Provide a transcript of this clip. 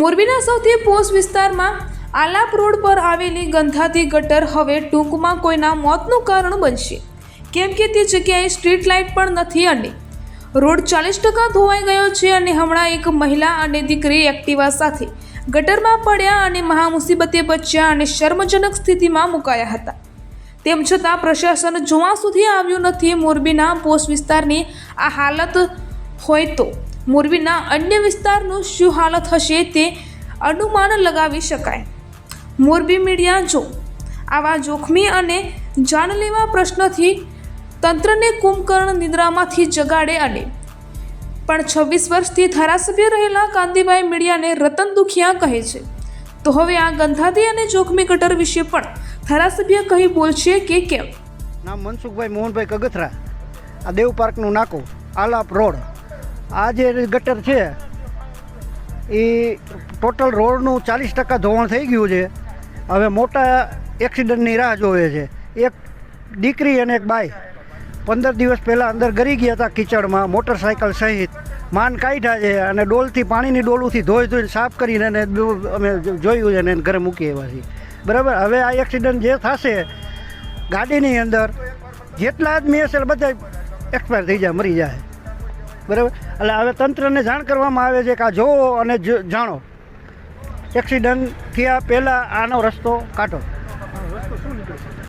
મોરબીના સૌથી પોશ વિસ્તારમાં આલાપ રોડ પર આવેલી ગંધાતી ગટર હવે ટૂંકમાં કોઈના મોતનું કારણ બનશે, કેમ કે તે જગ્યાએ સ્ટ્રીટ લાઇટ પણ નથી અને રોડ 40% ધોવાઈ ગયો છે અને હમણાં એક મહિલા અને દીકરી એક્ટિવા સાથે ગટરમાં પડ્યા અને મહામુસીબતે બચ્યા અને શર્મજનક સ્થિતિમાં મુકાયા હતા। તેમ છતાં પ્રશાસન જોવા સુધી આવ્યું નથી। મોરબીના પોશ વિસ્તારની આ હાલત હોય તો મોરબીના અન્ય વિસ્તારનું શું હાલત હશે તે અનુમાન લગાવી શકાય। મોરબી મીડિયા જો આવા જોખમી અને જાનલેવા પ્રશ્નથી તંત્રને કુંભકર્ણ નિદ્રામાંથી જગાડે અને પણ 26 વર્ષથી ધારાસભ્ય રહેલા કાંતિભાઈ મીડિયાને રતન દુખિયા કહે છે, તો હવે આ ગંધાતી અને જોખમી ગટર વિશે પણ ધારાસભ્ય કહી બોલશે કે કેમ? નામ મનસુખભાઈ મોહનભાઈ કગથરા, આ દેવ પાર્કનું નાકું આલાપ રોડ। આ જે ગટર છે એ ટોટલ રોડનું 40% ધોવાણ થઈ ગયું છે। હવે મોટા એક્સિડન્ટની રાહ જોવે છે। એક દીકરી અને એક બાઈ 15 દિવસ પહેલાં અંદર ગરી ગયા હતા કીચડમાં, મોટરસાઇકલ સહિત માન કાઢ્યા છે અને ડોલથી પાણીની ડોલુથી ધોઈને સાફ કરીને અમે જોયું છે અને ઘરે મૂકી આવ્યા છીએ, બરાબર। હવે આ એક્સિડન્ટ જે થશે ગાડીની અંદર જેટલા આદમી હશે બધા એક્સપાયર થઈ જાય, મરી જાય, બરાબર। એટલે હવે તંત્રને જાણ કરવામાં આવે છે કે આ જોવો અને જાણો, એક્સિડન્ટ થયા પહેલાં આનો રસ્તો કાઢો।